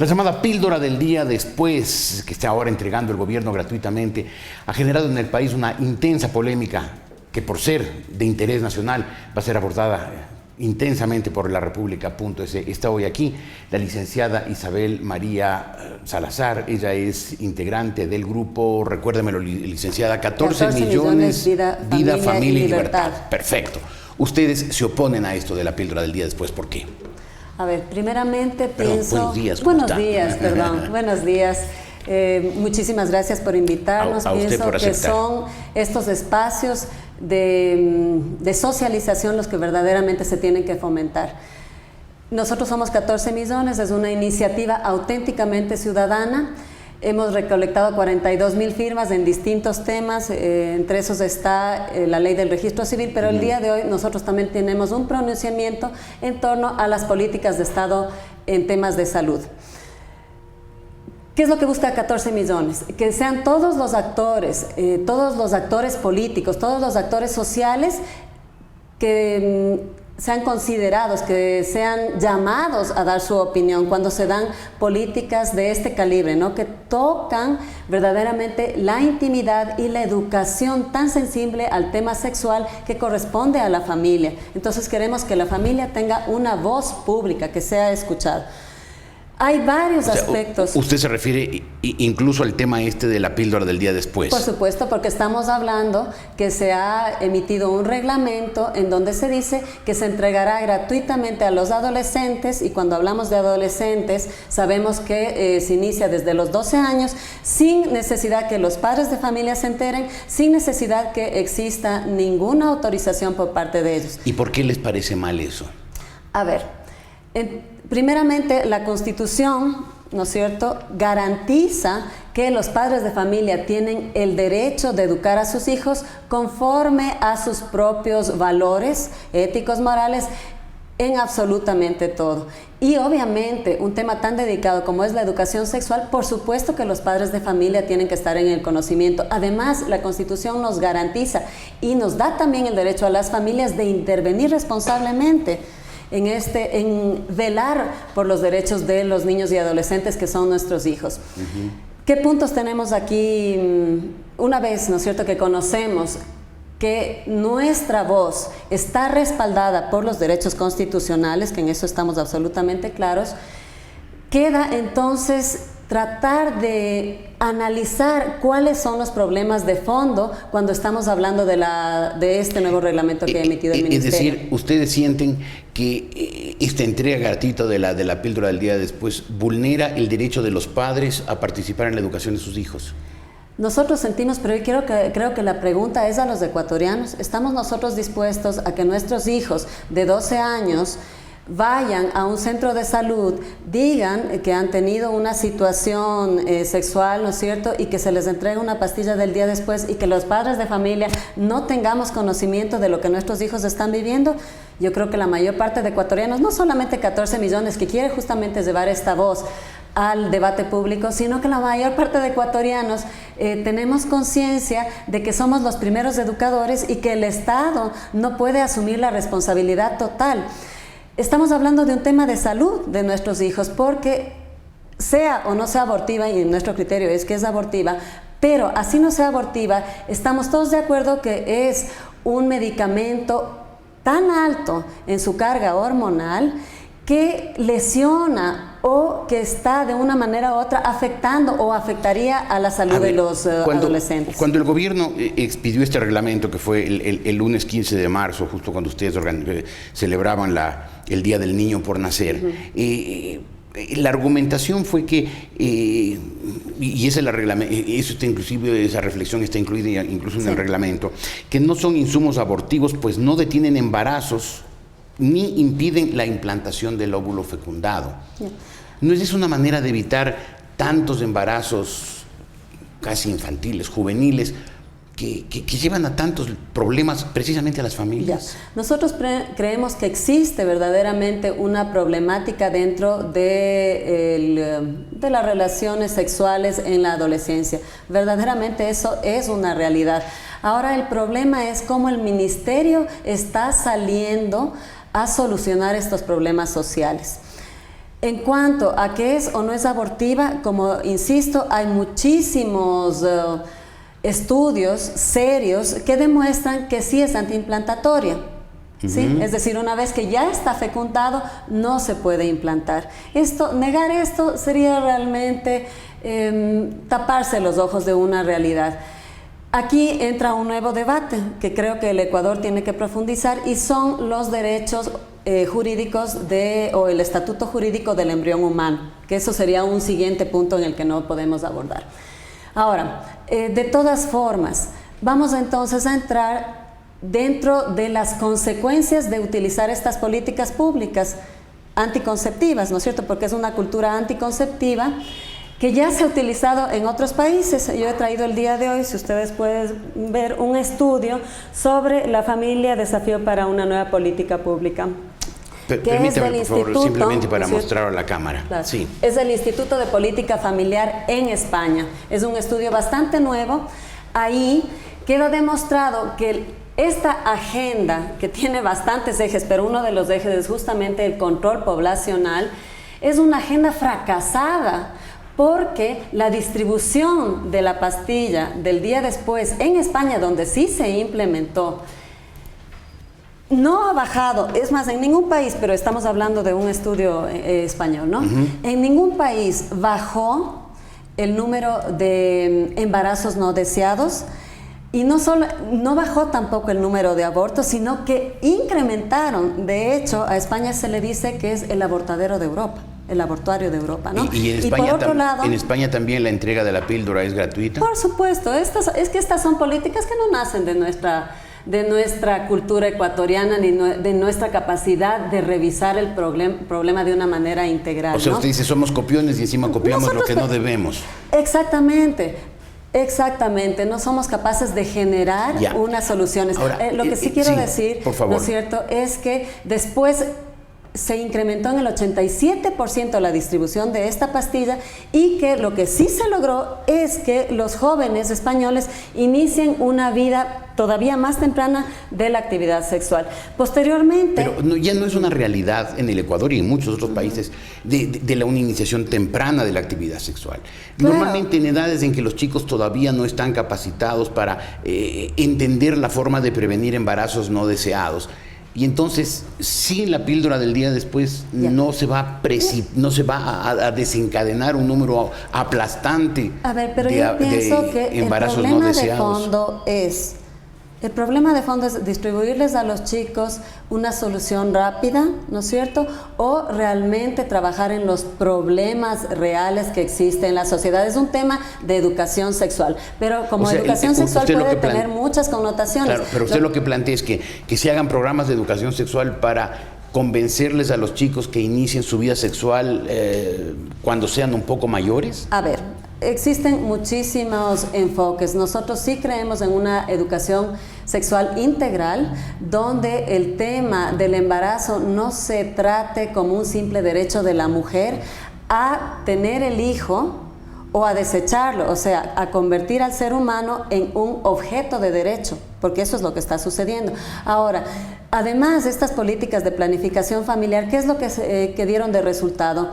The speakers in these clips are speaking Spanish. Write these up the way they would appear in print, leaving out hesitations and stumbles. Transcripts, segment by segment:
La llamada píldora del día después, que está ahora entregando el gobierno gratuitamente, ha generado en el país una intensa polémica que, por ser de interés nacional, va a ser abordada intensamente por la República.es. Está hoy aquí la licenciada Isabel María Salazar. Ella es integrante del grupo, recuérdemelo, licenciada, 14 millones vida, familia y libertad. Perfecto. Ustedes se oponen a esto de la píldora del día después, ¿por qué? A ver, primeramente pienso... Buenos días. Buenos días. Muchísimas gracias por invitarnos. A usted por aceptar. Que son estos espacios de socialización los que verdaderamente se tienen que fomentar. Nosotros somos 14 millones, es una iniciativa auténticamente ciudadana. Hemos recolectado 42.000 firmas en distintos temas, entre esos está la ley del registro civil, pero el día de hoy nosotros también tenemos un pronunciamiento en torno a las políticas de Estado en temas de salud. ¿Qué es lo que busca 14 millones? Que sean todos los actores políticos, todos los actores sociales que sean considerados, que sean llamados a dar su opinión cuando se dan políticas de este calibre, ¿no? Que tocan verdaderamente la intimidad y la educación tan sensible al tema sexual que corresponde a la familia. Entonces queremos que la familia tenga una voz pública, que sea escuchada. Hay varios aspectos. ¿Usted se refiere incluso al tema este de la píldora del día después? Por supuesto, porque estamos hablando que se ha emitido un reglamento en donde se dice que se entregará gratuitamente a los adolescentes, y cuando hablamos de adolescentes sabemos que se inicia desde los 12 años, sin necesidad que los padres de familia se enteren, sin necesidad que exista ninguna autorización por parte de ellos. ¿Y por qué les parece mal eso? A ver, primeramente, la Constitución, ¿no es cierto?, garantiza que los padres de familia tienen el derecho de educar a sus hijos conforme a sus propios valores éticos, morales, en absolutamente todo. Y obviamente, un tema tan delicado como es la educación sexual, por supuesto que los padres de familia tienen que estar en el conocimiento. Además, la Constitución nos garantiza y nos da también el derecho a las familias de intervenir responsablemente en velar por los derechos de los niños y adolescentes que son nuestros hijos. ¿Qué puntos tenemos aquí? Una vez, ¿no es cierto?, que conocemos que nuestra voz está respaldada por los derechos constitucionales, que en eso estamos absolutamente claros, queda entonces tratar de analizar cuáles son los problemas de fondo cuando estamos hablando de este nuevo reglamento que ha emitido el Ministerio. Es decir, ¿ustedes sienten que esta entrega gratuita de la píldora del día después vulnera el derecho de los padres a participar en la educación de sus hijos? Nosotros sentimos, pero yo creo que la pregunta es a los ecuatorianos. ¿Estamos nosotros dispuestos a que nuestros hijos de 12 años vayan a un centro de salud, digan que han tenido una situación sexual, ¿no es cierto?, y que se les entregue una pastilla del día después, y que los padres de familia no tengamos conocimiento de lo que nuestros hijos están viviendo? Yo creo que la mayor parte de ecuatorianos, no solamente 14 millones que quiere justamente llevar esta voz al debate público, sino que la mayor parte de ecuatorianos tenemos conciencia de que somos los primeros educadores y que el Estado no puede asumir la responsabilidad total. Estamos hablando de un tema de salud de nuestros hijos, porque sea o no sea abortiva, y nuestro criterio es que es abortiva, pero así no sea abortiva, estamos todos de acuerdo que es un medicamento tan alto en su carga hormonal que lesiona o que está de una manera u otra afectando o afectaría a la salud de los adolescentes. Cuando el gobierno expidió este reglamento, que fue el lunes 15 de marzo, justo cuando ustedes celebraban el Día del Niño por Nacer, la argumentación fue que, y esa esa reflexión está incluida incluso en el reglamento, que no son insumos abortivos, pues no detienen embarazos ni impiden la implantación del óvulo fecundado. ¿No es eso una manera de evitar tantos embarazos casi infantiles, juveniles, que llevan a tantos problemas precisamente a las familias? Nosotros creemos que existe verdaderamente una problemática dentro de las relaciones sexuales en la adolescencia. Verdaderamente eso es una realidad. Ahora el problema es cómo el ministerio está saliendo a solucionar estos problemas sociales. En cuanto a qué es o no es abortiva, como insisto, hay muchísimos estudios serios que demuestran que sí es antiimplantatoria. ¿Sí? Es decir, una vez que ya está fecundado, no se puede implantar. Negar esto sería realmente taparse los ojos de una realidad. Aquí entra un nuevo debate que creo que el Ecuador tiene que profundizar y son los derechos jurídicos o el estatuto jurídico del embrión humano, que eso sería un siguiente punto en el que no podemos abordar. Ahora, de todas formas, vamos entonces a entrar dentro de las consecuencias de utilizar estas políticas públicas anticonceptivas, ¿no es cierto? Porque es una cultura anticonceptiva que ya se ha utilizado en otros países. Yo he traído el día de hoy, si ustedes pueden ver, un estudio sobre la familia, desafío para una nueva política pública. Permítame, por favor, simplemente para mostrarlo a la cámara. Claro. Sí. Es del Instituto de Política Familiar en España. Es un estudio bastante nuevo. Ahí queda demostrado que esta agenda, que tiene bastantes ejes, pero uno de los ejes es justamente el control poblacional, es una agenda fracasada, porque la distribución de la pastilla del día después en España, donde sí se implementó, no ha bajado. Es más, en ningún país, pero estamos hablando de un estudio español, ¿no? En ningún país bajó el número de embarazos no deseados. Y no bajó tampoco el número de abortos, sino que incrementaron. De hecho, a España se le dice que es el abortadero de Europa, el abortuario de Europa, ¿no? Y en España, por otro lado, en España también la entrega de la píldora es gratuita. Por supuesto, es que estas son políticas que no nacen de nuestra cultura ecuatoriana ni de nuestra capacidad de revisar el problema de una manera integral. O sea, ¿no? usted dice, somos copiones y encima copiamos lo que no debemos. Exactamente, no somos capaces de generar unas soluciones. Ahora, lo que sí quiero decir, por favor, ¿no es cierto?, es que después se incrementó en el 87% la distribución de esta pastilla y que lo que sí se logró es que los jóvenes españoles inicien una vida todavía más temprana de la actividad sexual. Posteriormente... Pero ya no es una realidad en el Ecuador y en muchos otros países de una iniciación temprana de la actividad sexual. Claro. Normalmente en edades en que los chicos todavía no están capacitados para entender la forma de prevenir embarazos no deseados. Y entonces, sin la píldora del día después, no se va a desencadenar un número aplastante pero yo pienso que embarazos no deseados. El problema de fondo es distribuirles a los chicos una solución rápida, ¿no es cierto? O realmente trabajar en los problemas reales que existen en la sociedad. Es un tema de educación sexual, pero como educación sexual puede tener muchas connotaciones. Claro, pero usted lo que plantea es que se hagan programas de educación sexual para convencerles a los chicos que inicien su vida sexual cuando sean un poco mayores. A ver, existen muchísimos enfoques. Nosotros sí creemos en una educación sexual integral, donde el tema del embarazo no se trate como un simple derecho de la mujer a tener el hijo o a desecharlo, o sea, a convertir al ser humano en un objeto de derecho, porque eso es lo que está sucediendo. Ahora, además de estas políticas de planificación familiar, ¿qué es lo que dieron de resultado?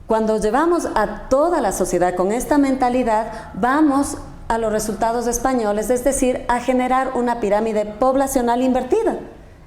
Cuando llevamos a toda la sociedad con esta mentalidad, vamos a los resultados españoles, es decir, a generar una pirámide poblacional invertida.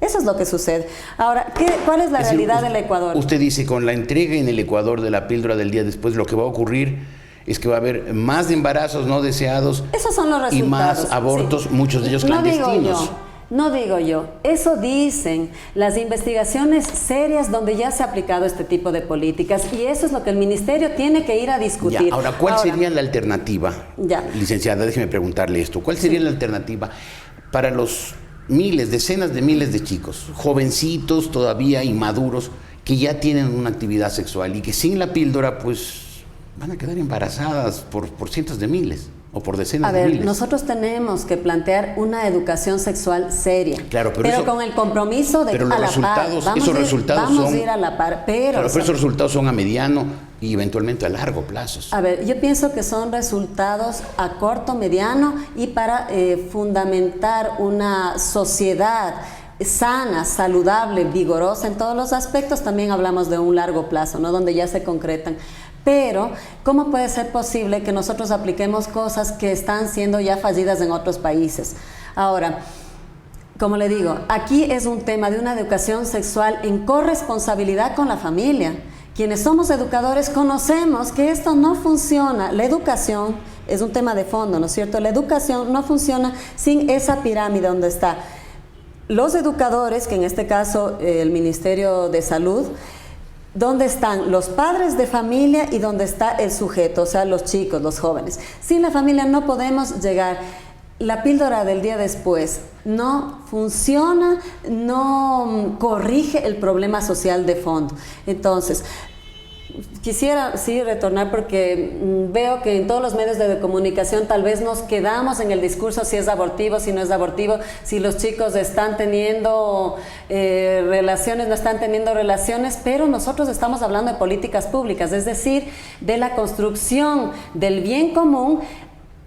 Eso es lo que sucede. Ahora, ¿cuál es la realidad del Ecuador? Usted dice, con la entrega en el Ecuador de la píldora del día después, lo que va a ocurrir es que va a haber más embarazos no deseados. Esos son los resultados. Y más abortos, muchos de ellos clandestinos. No digo yo, eso dicen las investigaciones serias donde ya se ha aplicado este tipo de políticas, y eso es lo que el ministerio tiene que ir a discutir. Ahora, ¿cuál sería la alternativa? Licenciada, déjeme preguntarle esto. ¿Cuál sería la alternativa para los decenas de miles de chicos, jovencitos todavía inmaduros, que ya tienen una actividad sexual y que sin la píldora pues van a quedar embarazadas por cientos de miles o por decenas de miles? Nosotros tenemos que plantear una educación sexual seria, claro, pero con el compromiso de pero los resultados, vamos a ir a la par, pero esos resultados son a mediano y eventualmente a largo plazo. Yo pienso que son resultados a corto, mediano, y para fundamentar una sociedad sana, saludable, vigorosa en todos los aspectos, también hablamos de un largo plazo, ¿no? Donde ya se concretan. Pero, ¿cómo puede ser posible que nosotros apliquemos cosas que están siendo ya fallidas en otros países? Ahora, como le digo, aquí es un tema de una educación sexual en corresponsabilidad con la familia. Quienes somos educadores conocemos que esto no funciona. La educación es un tema de fondo, ¿no es cierto? La educación no funciona sin esa pirámide donde está los educadores, que en este caso el Ministerio de Salud, donde están los padres de familia y donde está el sujeto, o sea, los chicos, los jóvenes. Sin la familia no podemos llegar. La píldora del día después no funciona, no corrige el problema social de fondo. Entonces, quisiera sí retornar porque veo que en todos los medios de comunicación tal vez nos quedamos en el discurso si es abortivo, si no es abortivo, si los chicos están teniendo relaciones, no están teniendo relaciones, pero nosotros estamos hablando de políticas públicas, es decir, de la construcción del bien común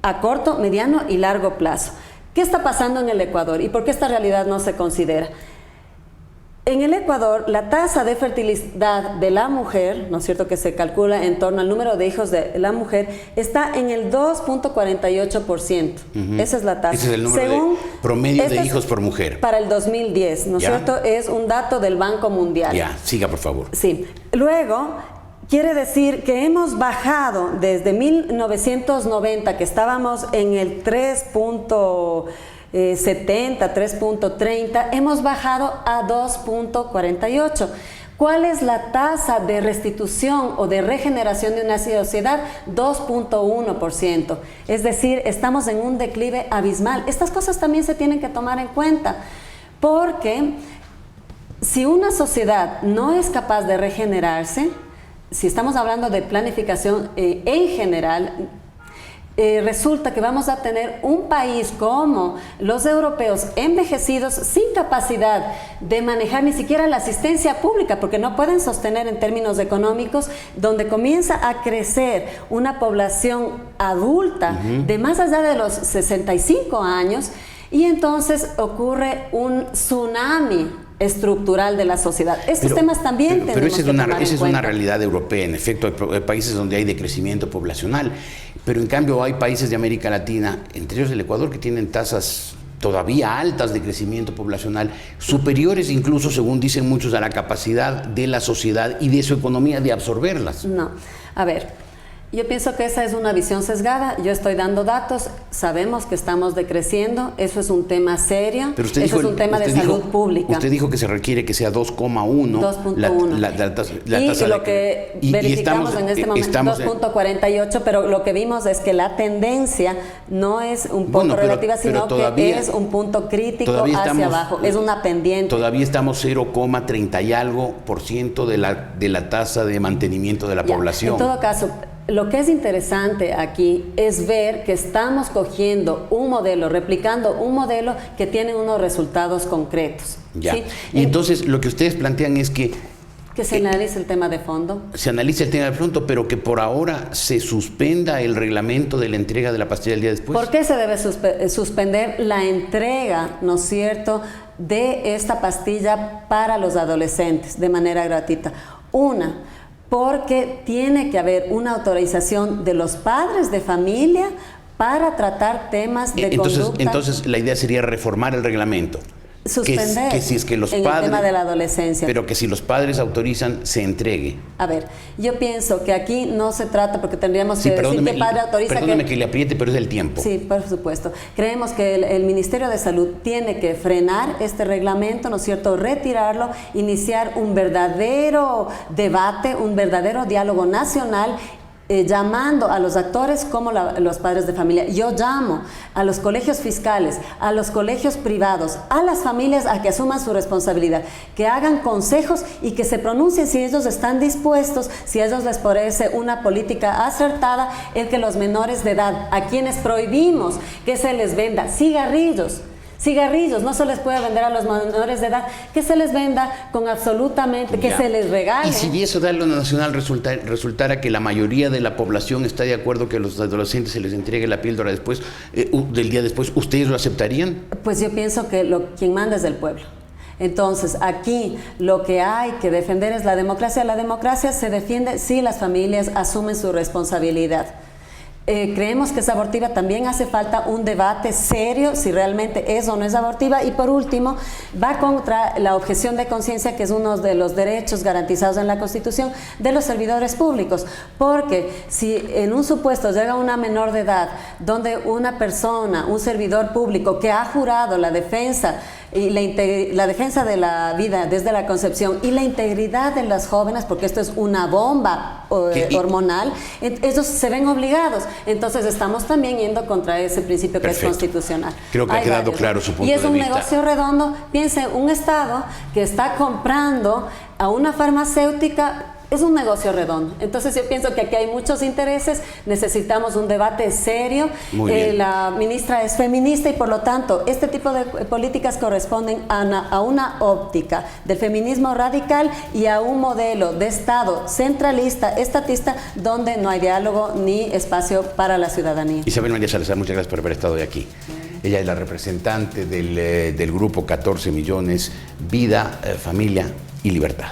a corto, mediano y largo plazo. ¿Qué está pasando en el Ecuador y por qué esta realidad no se considera? En el Ecuador, la tasa de fertilidad de la mujer, ¿no es cierto?, que se calcula en torno al número de hijos de la mujer, está en el 2.48%. Esa es la tasa. Ese es el número promedio de hijos por mujer. Para el 2010, ¿no es cierto? Es un dato del Banco Mundial. Ya, siga por favor. Sí. Luego, quiere decir que hemos bajado desde 1990, que estábamos en el 3.70, 3.30, hemos bajado a 2.48. ¿Cuál es la tasa de restitución o de regeneración de una sociedad? 2.1%. Es decir, estamos en un declive abismal. Estas cosas también se tienen que tomar en cuenta, porque si una sociedad no es capaz de regenerarse, si estamos hablando de planificación en general, resulta que vamos a tener un país como los europeos envejecidos sin capacidad de manejar ni siquiera la asistencia pública, porque no pueden sostener en términos económicos, donde comienza a crecer una población adulta de más allá de los 65 años y entonces ocurre un tsunami estructural de la sociedad. Estos temas también tenemos que tomar en cuenta. Esa es una realidad europea. En efecto, hay países donde hay decrecimiento poblacional, pero en cambio hay países de América Latina, entre ellos el Ecuador, que tienen tasas todavía altas de crecimiento poblacional, superiores incluso, según dicen muchos, a la capacidad de la sociedad y de su economía de absorberlas. No, a ver, yo pienso que esa es una visión sesgada. Yo estoy dando datos, sabemos que estamos decreciendo, eso es un tema serio, eso es un tema de salud pública. Usted dijo que se requiere que sea 2,1. 2.1. La tasa y lo que verificamos en este momento, 2.48, pero lo que vimos es que la tendencia no es un poco relativa, sino que es un punto crítico hacia abajo, es una pendiente. Todavía estamos 0,30 y algo % de la tasa de mantenimiento de la población. En todo caso, lo que es interesante aquí es ver que estamos cogiendo un modelo, replicando un modelo que tiene unos resultados concretos. Ya. ¿Sí? Y entonces lo que ustedes plantean es que se analice el tema de fondo. Se analice el tema de fondo, pero que por ahora se suspenda el reglamento de la entrega de la pastilla el día después. ¿Por qué se debe suspender la entrega, ¿no es cierto?, de esta pastilla para los adolescentes de manera gratuita? Porque tiene que haber una autorización de los padres de familia para tratar temas de conducta. Entonces la idea sería reformar el reglamento. Suspender que si es que los en padres, el tema de la adolescencia. Pero que si los padres autorizan, se entregue. A ver, yo pienso que aquí no se trata, porque tendríamos que decir que padre autoriza. Perdóneme que le apriete, pero es el tiempo. Sí, por supuesto. Creemos que el Ministerio de Salud tiene que frenar este reglamento, ¿no es cierto?, retirarlo, iniciar un verdadero debate, un verdadero diálogo nacional, llamando a los actores como los padres de familia. Yo llamo a los colegios fiscales, a los colegios privados, a las familias a que asuman su responsabilidad, que hagan consejos y que se pronuncien si ellos están dispuestos, si a ellos les parece una política acertada, el que los menores de edad, a quienes prohibimos que se les venda cigarrillos, no se les puede vender a los menores de edad, que se les venda con absolutamente, que se les regale. Y si eso de lo nacional resultara que la mayoría de la población está de acuerdo que a los adolescentes se les entregue la píldora después, del día después, ¿ustedes lo aceptarían? Pues yo pienso que quien manda es el pueblo. Entonces, aquí lo que hay que defender es la democracia. La democracia se defiende si las familias asumen su responsabilidad. Creemos que es abortiva, también hace falta un debate serio si realmente es o no es abortiva. Y por último, va contra la objeción de conciencia, que es uno de los derechos garantizados en la Constitución de los servidores públicos, porque si en un supuesto llega una menor de edad donde una persona, un servidor público que ha jurado la defensa y la defensa de la vida desde la concepción y la integridad de las jóvenes, porque esto es una bomba hormonal, ellos se ven obligados. Entonces estamos también yendo contra ese principio que es constitucional. Creo que ha quedado claro su punto de vista. Y es un negocio redondo. Piensen, un Estado que está comprando a una farmacéutica, es un negocio redondo. Entonces yo pienso que aquí hay muchos intereses, necesitamos un debate serio. La ministra es feminista y por lo tanto este tipo de políticas corresponden a una óptica del feminismo radical y a un modelo de Estado centralista, estatista, donde no hay diálogo ni espacio para la ciudadanía. Isabel María Salazar, muchas gracias por haber estado hoy aquí. Ella es la representante del grupo 14 millones, Vida, Familia y Libertad.